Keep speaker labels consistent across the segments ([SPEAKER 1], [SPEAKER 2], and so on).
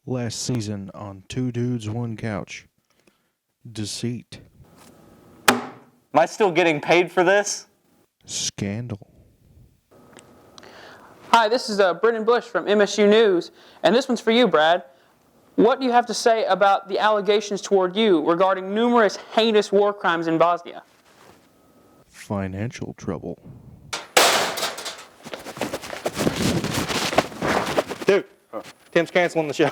[SPEAKER 1] Last season on Two Dudes, One Couch. Deceit.
[SPEAKER 2] Am I still getting paid for this?
[SPEAKER 1] Scandal.
[SPEAKER 3] Hi, this is Brendan Bush from MSU News, and this one's for you, Brad. What do you have to say about the allegations toward you regarding numerous heinous war crimes in Bosnia?
[SPEAKER 1] Financial trouble.
[SPEAKER 4] Dude, Tim's canceling the show.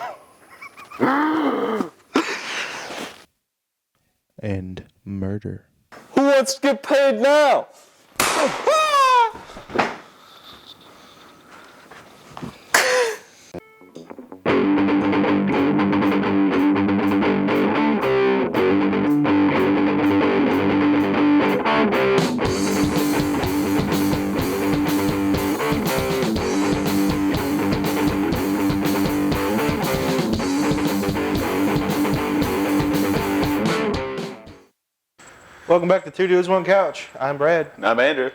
[SPEAKER 1] And murder.
[SPEAKER 2] Who wants to get paid now?
[SPEAKER 4] Welcome back to Two Dudes, One Couch. I'm Brad.
[SPEAKER 2] I'm Andrew.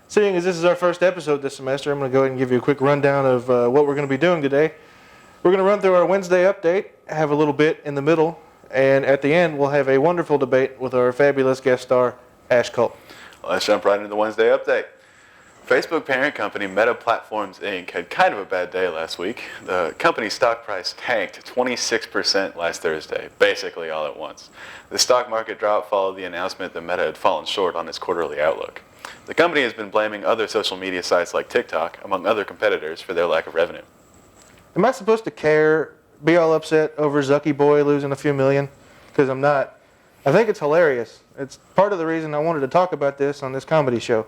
[SPEAKER 4] Seeing as this is our first episode this semester, I'm going to go ahead and give you a quick rundown of what we're going to be doing today. We're going to run through our Wednesday update, have a little bit in the middle, and at the end we'll have a wonderful debate with our fabulous guest star, Ash Culp.
[SPEAKER 5] Let's jump right into the Wednesday update. Facebook parent company Meta Platforms Inc. had kind of a bad day last week. The company's stock price tanked 26% last Thursday, basically all at once. The stock market drop followed the announcement that Meta had fallen short on its quarterly outlook. The company has been blaming other social media sites like TikTok, among other competitors, for their lack of revenue.
[SPEAKER 4] Am I supposed to care, be all upset over Zucky Boy losing a few million? Because I'm not. I think it's hilarious. It's part of the reason I wanted to talk about this on this comedy show.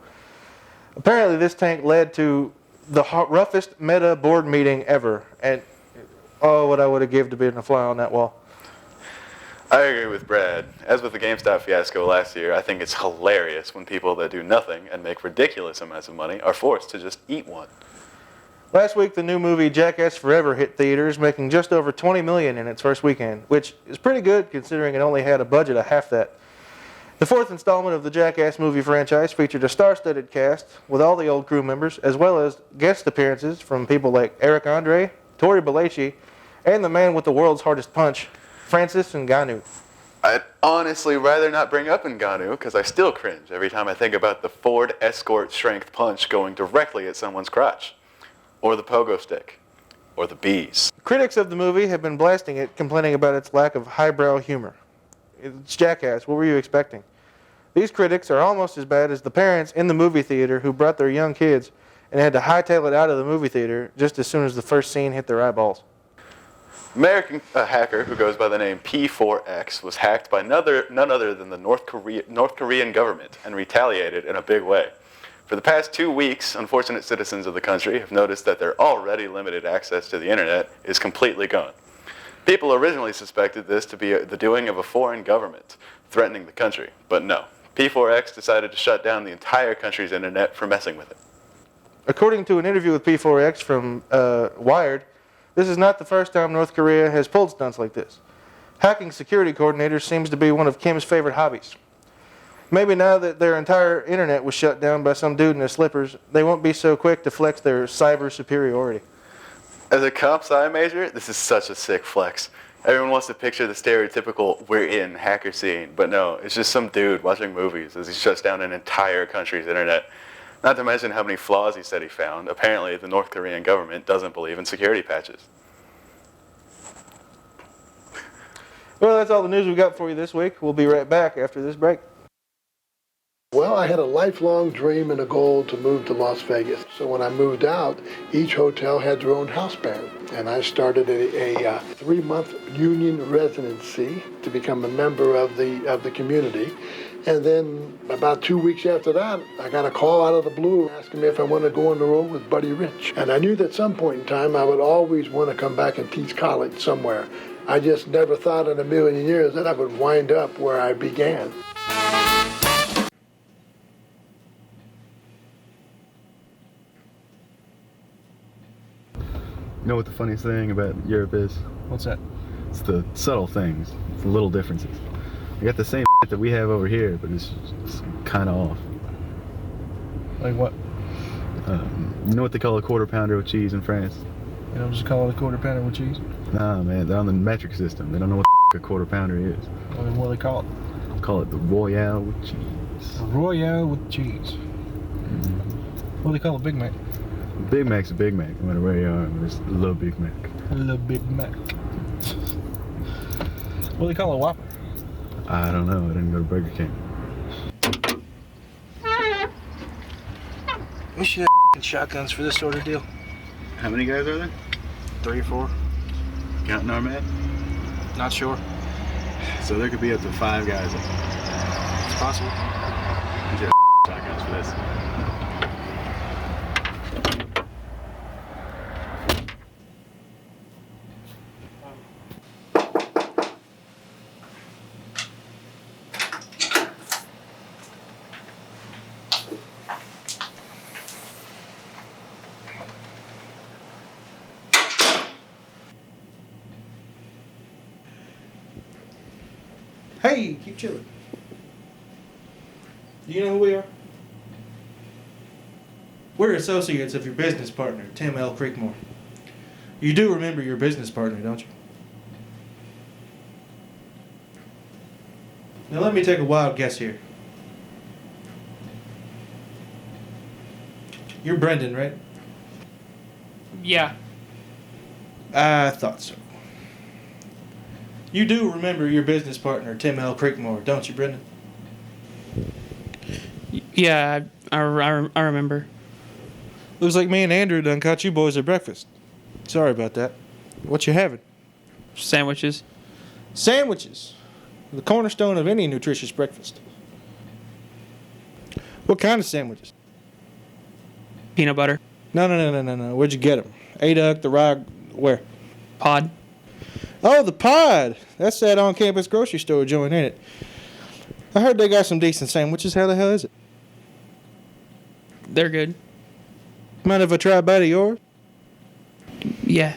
[SPEAKER 4] Apparently this tank led to the roughest Meta board meeting ever. And oh, what I would have given to be a fly on that wall.
[SPEAKER 5] I agree with Brad. As with the GameStop fiasco last year, I think it's hilarious when people that do nothing and make ridiculous amounts of money are forced to just eat one.
[SPEAKER 4] Last week, the new movie Jackass Forever hit theaters, making just over $20 million in its first weekend, which is pretty good considering it only had a budget of half that. The fourth installment of the Jackass movie franchise featured a star-studded cast with all the old crew members, as well as guest appearances from people like Eric Andre, Tori Belleci, and the man with the world's hardest punch, Francis Ngannou.
[SPEAKER 5] I'd honestly rather not bring up Ngannou because I still cringe every time I think about the Ford Escort strength punch going directly at someone's crotch. Or the pogo stick. Or the bees.
[SPEAKER 4] Critics of the movie have been blasting it, complaining about its lack of highbrow humor. It's Jackass. What were you expecting? These critics are almost as bad as the parents in the movie theater who brought their young kids and had to hightail it out of the movie theater just as soon as the first scene hit their eyeballs.
[SPEAKER 5] American hacker who goes by the name P4X was hacked by none other than the North Korean government and retaliated in a big way. For the past 2 weeks, unfortunate citizens of the country have noticed that their already limited access to the internet is completely gone. People originally suspected this to be the doing of a foreign government threatening the country, but no. P4X decided to shut down the entire country's internet for messing with it.
[SPEAKER 4] According to an interview with P4X from Wired, this is not the first time North Korea has pulled stunts like this. Hacking security coordinators seems to be one of Kim's favorite hobbies. Maybe now that their entire internet was shut down by some dude in his slippers, they won't be so quick to flex their cyber superiority.
[SPEAKER 5] As a comp sci major, this is such a sick flex. Everyone wants to picture the stereotypical we're in hacker scene, but no, it's just some dude watching movies as he shuts down an entire country's internet. Not to mention how many flaws he said he found. Apparently, the North Korean government doesn't believe in security patches.
[SPEAKER 4] Well, that's all the news we got for you this week. We'll be right back after this break.
[SPEAKER 6] Well, I had a lifelong dream and a goal to move to Las Vegas. So when I moved out, each hotel had their own house band. And I started a 3-month union residency to become a member of the community. And then about 2 weeks after that, I got a call out of the blue asking me if I wanted to go on the road with Buddy Rich. And I knew that at some point in time I would always want to come back and teach college somewhere. I just never thought in a million years that I would wind up where I began.
[SPEAKER 7] You know what the funniest thing about Europe is?
[SPEAKER 1] What's that?
[SPEAKER 7] It's the subtle things. It's the little differences. I got the same that we have over here, but it's kind of off.
[SPEAKER 1] Like what?
[SPEAKER 7] You know what they call a quarter pounder with cheese in France?
[SPEAKER 1] You know, just call it a quarter pounder with cheese.
[SPEAKER 7] Nah, man, they're on the metric system. They don't know what a quarter pounder is.
[SPEAKER 4] I mean, what do they call it?
[SPEAKER 7] Call it the Royale with cheese.
[SPEAKER 4] Royale with cheese. What do they call a Big Mac?
[SPEAKER 7] Big Mac's a Big Mac, no matter where you are. I just love Big Mac.
[SPEAKER 4] I love Big Mac. What do they call a Whopper?
[SPEAKER 7] I don't know. I didn't go to Burger King.
[SPEAKER 4] We should have shotguns for this sort of deal.
[SPEAKER 7] How many guys are there?
[SPEAKER 4] 3 or 4.
[SPEAKER 7] Counting our man?
[SPEAKER 4] Not sure.
[SPEAKER 7] So there could be up to 5 guys.
[SPEAKER 4] It's possible.
[SPEAKER 7] We should have shotguns for this.
[SPEAKER 4] Hey, keep chilling. Do you know who we are? We're associates of your business partner, Tim L. Creekmore. You do remember your business partner, don't you? Now let me take a wild guess here. You're Brendan, right?
[SPEAKER 3] Yeah.
[SPEAKER 4] I thought so. You do remember your business partner, Tim L. Creekmore, don't you, Brendan?
[SPEAKER 3] Yeah, I remember.
[SPEAKER 4] Looks like me and Andrew done caught you boys at breakfast. Sorry about that. What you having?
[SPEAKER 3] Sandwiches.
[SPEAKER 4] Sandwiches. The cornerstone of any nutritious breakfast. What kind of sandwiches?
[SPEAKER 3] Peanut butter.
[SPEAKER 4] No. Where'd you get them? A-Duck, the Rye, where?
[SPEAKER 3] Pod.
[SPEAKER 4] Oh, the Pod. That's that on-campus grocery store joint, ain't it? I heard they got some decent sandwiches. How the hell is it?
[SPEAKER 3] They're good.
[SPEAKER 4] Mind if I try a bite of yours?
[SPEAKER 3] Yeah.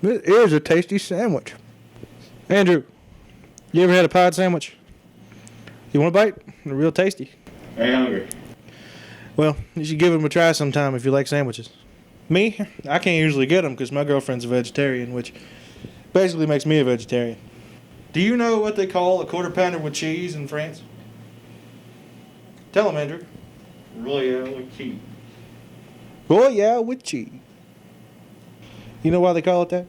[SPEAKER 4] This is a tasty sandwich. Andrew, you ever had a Pod sandwich? You want a bite? They're real tasty.
[SPEAKER 7] Hey, hungry.
[SPEAKER 4] Well, you should give them a try sometime if you like sandwiches. Me? I can't usually get them because my girlfriend's a vegetarian, which basically makes me a vegetarian. Do you know what they call a quarter pounder with cheese in France? Tell them, Andrew.
[SPEAKER 7] Royale with cheese.
[SPEAKER 4] Royale with cheese. You know why they call it that?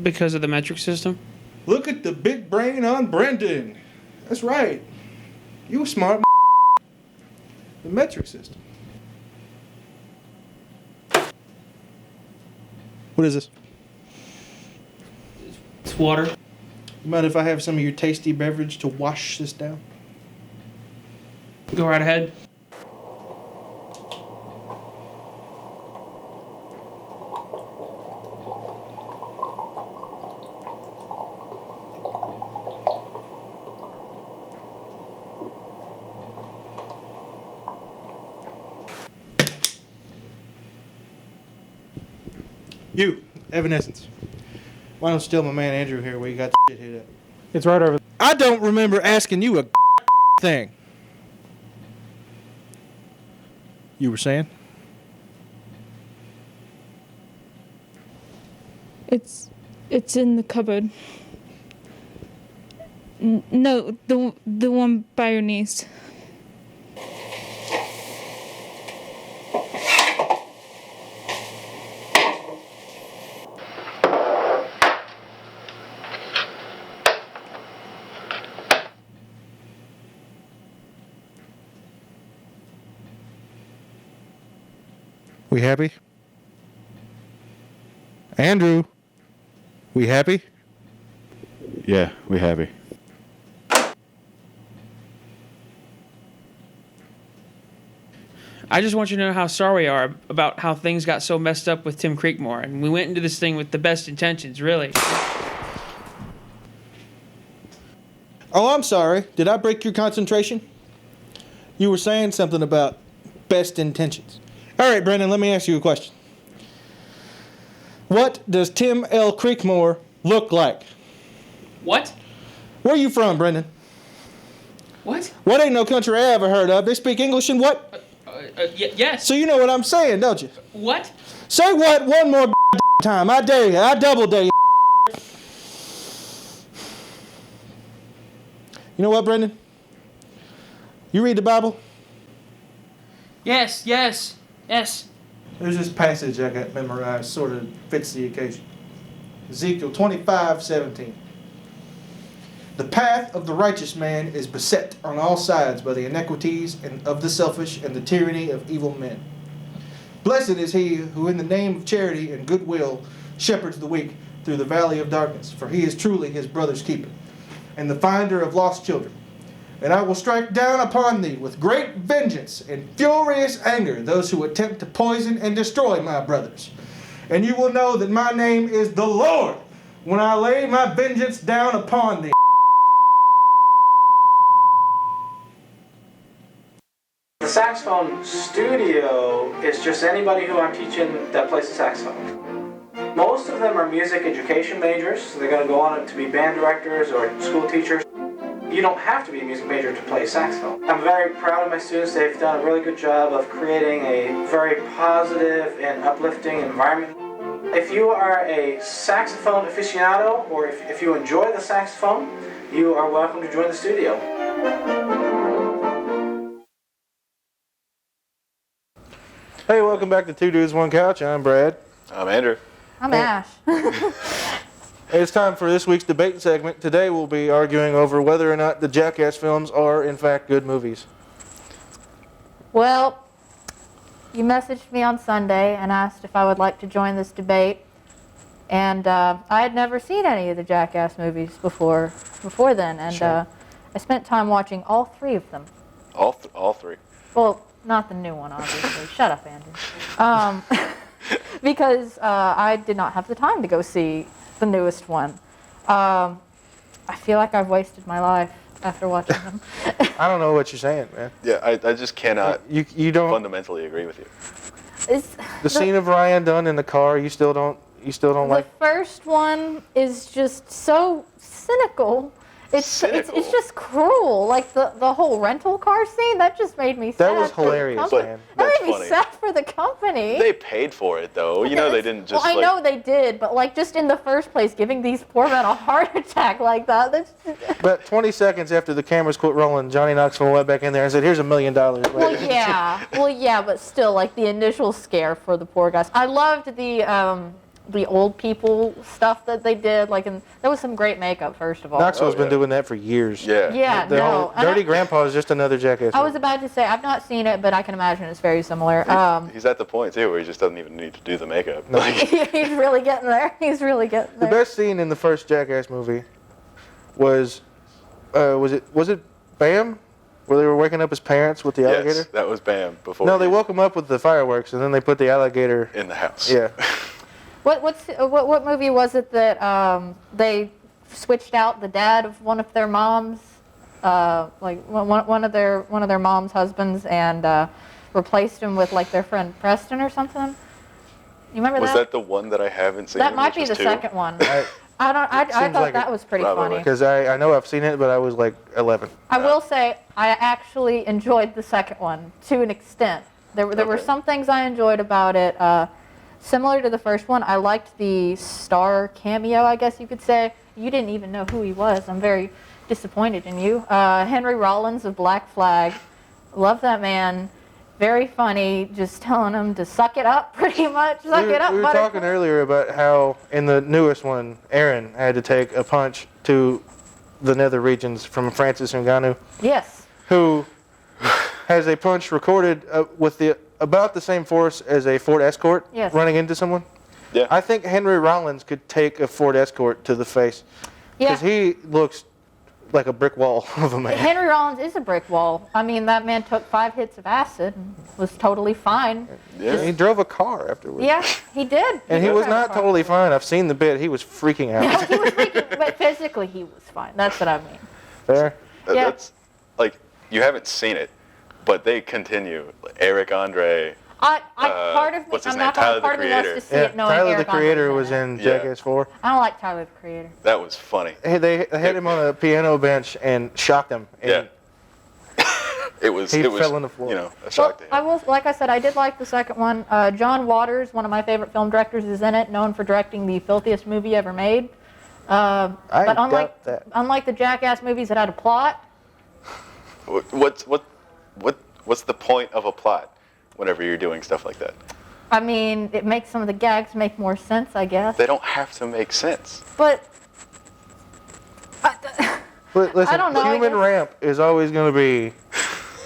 [SPEAKER 3] Because of the metric system?
[SPEAKER 4] Look at the big brain on Brendan. That's right. You a smart. The metric system. What is this?
[SPEAKER 3] It's water.
[SPEAKER 4] You mind if I have some of your tasty beverage to wash this down?
[SPEAKER 3] Go right ahead.
[SPEAKER 4] You, Evanescence. Why don't you tell my man Andrew here where you got the shit hit up?
[SPEAKER 3] It's right over.
[SPEAKER 4] I don't remember asking you a thing. You were saying?
[SPEAKER 8] It's in the cupboard. No, the one by your knees.
[SPEAKER 4] We happy? Andrew, we happy?
[SPEAKER 7] Yeah, we happy.
[SPEAKER 3] I just want you to know how sorry we are about how things got so messed up with Tim Creekmore. And we went into this thing with the best intentions, really.
[SPEAKER 4] Oh, I'm sorry. Did I break your concentration? You were saying something about best intentions. All right, Brendan, let me ask you a question. What does Tim L. Creekmore look like?
[SPEAKER 3] What?
[SPEAKER 4] Where you from, Brendan?
[SPEAKER 3] What?
[SPEAKER 4] What ain't no country I ever heard of? They speak English and what?
[SPEAKER 3] Yes.
[SPEAKER 4] So you know what I'm saying, don't you?
[SPEAKER 3] What?
[SPEAKER 4] Say what one more time. I dare you. I double dare you. You know what, Brendan? You read the Bible?
[SPEAKER 3] Yes. Yes.
[SPEAKER 4] There's this passage I got memorized, sort of fits the occasion. Ezekiel 25:17. The path of the righteous man is beset on all sides by the iniquities of the selfish and the tyranny of evil men. Blessed is he who in the name of charity and goodwill shepherds the weak through the valley of darkness, for he is truly his brother's keeper, and the finder of lost children. And I will strike down upon thee with great vengeance and furious anger those who attempt to poison and destroy my brothers. And you will know that my name is the Lord when I lay my vengeance down upon thee.
[SPEAKER 9] The saxophone studio is just anybody who I'm teaching that plays the saxophone. Most of them are music education majors, so they're going to go on to be band directors or school teachers. You don't have to be a music major to play saxophone. I'm very proud of my students. They've done a really good job of creating a very positive and uplifting environment. If you are a saxophone aficionado, or if you enjoy the saxophone, you are welcome to join the studio.
[SPEAKER 4] Hey, welcome back to Two Dudes, One Couch. I'm Brad.
[SPEAKER 5] I'm Andrew.
[SPEAKER 10] I'm Ash.
[SPEAKER 4] It's time for this week's debate segment. Today we'll be arguing over whether or not the Jackass films are, in fact, good movies.
[SPEAKER 10] Well, you messaged me on Sunday and asked if I would like to join this debate. And I had never seen any of the Jackass movies before then. And
[SPEAKER 4] Sure.
[SPEAKER 10] I spent time watching all three of them.
[SPEAKER 5] All three.
[SPEAKER 10] Well, not the new one, obviously. Shut up, Andrew. Because I did not have the time to go see the newest one. I feel like I've wasted my life after watching them.
[SPEAKER 4] I don't know what you're saying, man.
[SPEAKER 5] Yeah, I just cannot
[SPEAKER 4] You don't.
[SPEAKER 5] fundamentally agree with you.
[SPEAKER 10] It's,
[SPEAKER 4] The scene of Ryan Dunn in the car, you still don't
[SPEAKER 10] the
[SPEAKER 4] like.
[SPEAKER 10] first one is just so cynical. It's just cruel. Like the whole rental car scene, that just made me sad.
[SPEAKER 4] That was
[SPEAKER 10] for the
[SPEAKER 4] hilarious,
[SPEAKER 10] company.
[SPEAKER 4] man.
[SPEAKER 10] That
[SPEAKER 5] That's
[SPEAKER 10] made me
[SPEAKER 5] funny.
[SPEAKER 10] sad for the company.
[SPEAKER 5] They paid for it though. You know they didn't just.
[SPEAKER 10] Well, I know they did, but like just in the first place, giving these poor men a heart attack like that. That's
[SPEAKER 4] But 20 seconds after the cameras quit rolling, Johnny Knoxville went back in there and said, "Here's $1 million."
[SPEAKER 10] Well, yeah, but still, like the initial scare for the poor guys. I loved the old people stuff that they did. Like, and there was some great makeup. First of all,
[SPEAKER 4] Knoxville's been doing that for years.
[SPEAKER 5] Yeah.
[SPEAKER 10] Yeah,
[SPEAKER 4] The whole
[SPEAKER 10] no.
[SPEAKER 4] Dirty Grandpa is just another Jackass.
[SPEAKER 10] I was
[SPEAKER 4] movie.
[SPEAKER 10] about to say I've not seen it, but I can imagine it's very similar.
[SPEAKER 5] He's at the point too where he just doesn't even need to do the makeup.
[SPEAKER 4] No.
[SPEAKER 5] Like,
[SPEAKER 10] He's really getting there. He's really getting
[SPEAKER 4] The
[SPEAKER 10] there.
[SPEAKER 4] best scene in the first Jackass movie was it Bam, where they were waking up his parents with the alligator?
[SPEAKER 5] yes, that was Bam before.
[SPEAKER 4] No, they
[SPEAKER 5] he-
[SPEAKER 4] woke him up with the fireworks, and then they put the alligator.
[SPEAKER 5] in the house.
[SPEAKER 4] Yeah.
[SPEAKER 10] What movie was it that they switched out the dad of one of their moms, like one of their mom's husbands, and replaced him with like their friend Preston or something? You remember
[SPEAKER 5] Was
[SPEAKER 10] that?
[SPEAKER 5] that the one that I haven't seen?
[SPEAKER 10] That might
[SPEAKER 5] which
[SPEAKER 10] be
[SPEAKER 5] was
[SPEAKER 10] the
[SPEAKER 5] two?
[SPEAKER 10] second one.
[SPEAKER 4] I
[SPEAKER 10] I
[SPEAKER 4] seems
[SPEAKER 10] thought
[SPEAKER 4] like
[SPEAKER 10] that
[SPEAKER 4] it.
[SPEAKER 10] was pretty
[SPEAKER 5] Probably.
[SPEAKER 10] funny.
[SPEAKER 4] Because I know I've seen it, but I was like 11.
[SPEAKER 10] I will say I actually enjoyed the second one to an extent. There were
[SPEAKER 5] Okay.
[SPEAKER 10] some things I enjoyed about it. Similar to the first one, I liked the star cameo, I guess you could say. You didn't even know who he was. I'm very disappointed in you. Henry Rollins of Black Flag. Love that man. Very funny, just telling him to suck it up, pretty much. Suck it up,
[SPEAKER 4] we were
[SPEAKER 10] buttercup.
[SPEAKER 4] talking earlier about how in the newest one, Aaron had to take a punch to the nether regions from Francis Ngannou,
[SPEAKER 10] Yes.
[SPEAKER 4] who has a punch recorded with about the same force as a Ford Escort
[SPEAKER 10] Yes.
[SPEAKER 4] running into someone.
[SPEAKER 5] Yeah.
[SPEAKER 4] I think Henry Rollins could take a Ford Escort to the face
[SPEAKER 10] Yeah.
[SPEAKER 4] because he looks like a brick wall of a man.
[SPEAKER 10] Henry Rollins is a brick wall. I mean, that man took 5 hits of acid and was totally fine.
[SPEAKER 5] Yeah.
[SPEAKER 4] He drove a car afterwards.
[SPEAKER 10] Yeah, he did.
[SPEAKER 4] And he
[SPEAKER 10] did
[SPEAKER 4] was
[SPEAKER 10] drive a
[SPEAKER 4] not
[SPEAKER 10] car.
[SPEAKER 4] totally fine. I've seen the bit. He was freaking
[SPEAKER 10] No,
[SPEAKER 4] out.
[SPEAKER 10] he was freaking, but physically he was fine. That's what I mean.
[SPEAKER 4] There.
[SPEAKER 10] Yeah.
[SPEAKER 5] That's like you haven't seen it, but they continue. Eric Andre.
[SPEAKER 10] Part of me,
[SPEAKER 5] what's his
[SPEAKER 10] I'm
[SPEAKER 5] name?
[SPEAKER 10] not
[SPEAKER 5] Tyler,
[SPEAKER 10] gonna, part
[SPEAKER 5] the
[SPEAKER 10] of me wants to
[SPEAKER 5] Creator.
[SPEAKER 10] see
[SPEAKER 4] Yeah,
[SPEAKER 10] it knowing
[SPEAKER 4] Tyler
[SPEAKER 10] Eric
[SPEAKER 4] the Creator
[SPEAKER 10] Andre's
[SPEAKER 4] was in
[SPEAKER 5] Yeah.
[SPEAKER 4] Jackass 4.
[SPEAKER 10] I don't like Tyler the Creator.
[SPEAKER 5] That was funny.
[SPEAKER 4] Hey, they had him on a piano bench and shocked him. And
[SPEAKER 5] Yeah. It was.
[SPEAKER 4] He
[SPEAKER 5] It was,
[SPEAKER 4] fell on the floor.
[SPEAKER 5] You know, a
[SPEAKER 10] Well,
[SPEAKER 5] shock to him.
[SPEAKER 10] I will, like I said, I did like the second one. John Waters, one of my favorite film directors, is in it, known for directing the filthiest movie ever made. But unlike
[SPEAKER 4] doubt that.
[SPEAKER 10] unlike the Jackass movies that had a plot,
[SPEAKER 5] What's the point of a plot whenever you're doing stuff like that?
[SPEAKER 10] I mean, it makes some of the gags make more sense, I guess.
[SPEAKER 5] They don't have to make sense.
[SPEAKER 10] But
[SPEAKER 4] But listen,
[SPEAKER 10] don't know, I
[SPEAKER 4] Human
[SPEAKER 10] guess-
[SPEAKER 4] Ramp is always going to be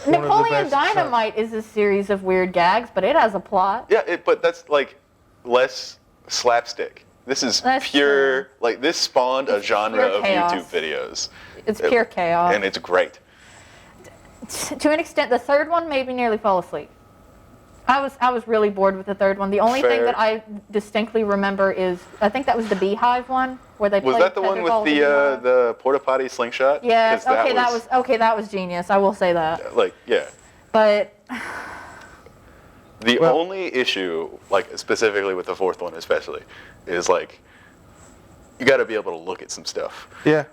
[SPEAKER 4] one of the
[SPEAKER 10] Napoleon
[SPEAKER 4] best
[SPEAKER 10] Dynamite is a series of weird gags, but it has a plot.
[SPEAKER 5] Yeah, but that's like less slapstick. This is
[SPEAKER 10] That's
[SPEAKER 5] pure,
[SPEAKER 10] true.
[SPEAKER 5] like this spawned a
[SPEAKER 10] It's
[SPEAKER 5] genre
[SPEAKER 10] pure
[SPEAKER 5] of
[SPEAKER 10] chaos.
[SPEAKER 5] YouTube videos.
[SPEAKER 10] It's pure chaos.
[SPEAKER 5] And it's great.
[SPEAKER 10] To an extent, the third one made me nearly fall asleep. I was really bored with the third one. The only thing
[SPEAKER 5] Fair.
[SPEAKER 10] that I distinctly remember is, I think that was the Beehive one, where they
[SPEAKER 5] Was
[SPEAKER 10] played
[SPEAKER 5] that the one
[SPEAKER 10] Tetherball
[SPEAKER 5] with
[SPEAKER 10] Beehive.
[SPEAKER 5] the porta potty slingshot?
[SPEAKER 10] Yeah,
[SPEAKER 5] 'Cause
[SPEAKER 10] okay, that was genius. I will say that.
[SPEAKER 5] like, yeah.
[SPEAKER 10] But
[SPEAKER 5] The only issue, like specifically with the fourth one especially, is like you got to be able to look at some stuff.
[SPEAKER 4] Yeah.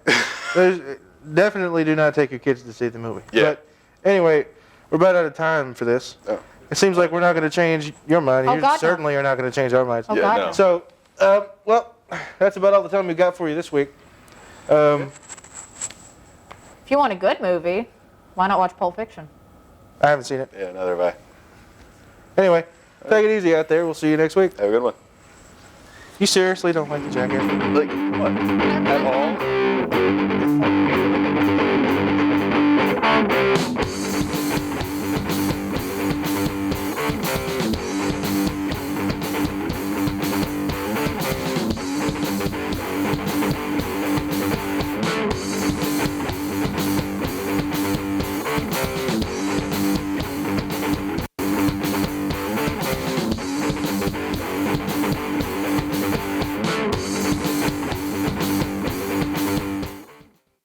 [SPEAKER 4] Definitely do not take your kids to see the movie.
[SPEAKER 5] Yeah.
[SPEAKER 4] But anyway, we're about out of time for this.
[SPEAKER 5] Oh.
[SPEAKER 4] It seems like we're not going to change your mind.
[SPEAKER 10] Oh,
[SPEAKER 4] You
[SPEAKER 10] God, no.
[SPEAKER 4] certainly are not going to change our minds.
[SPEAKER 10] Oh,
[SPEAKER 5] Yeah,
[SPEAKER 10] God,
[SPEAKER 5] no.
[SPEAKER 10] no.
[SPEAKER 4] So, well, that's about all the time we've got for you this week.
[SPEAKER 10] If you want a good movie, why not watch Pulp Fiction?
[SPEAKER 4] I haven't seen it.
[SPEAKER 5] Yeah, neither have I.
[SPEAKER 4] Anyway, take it easy out there. We'll see you next week.
[SPEAKER 5] Have a good one.
[SPEAKER 4] You seriously don't like the Jackass?
[SPEAKER 5] Like, what? At all?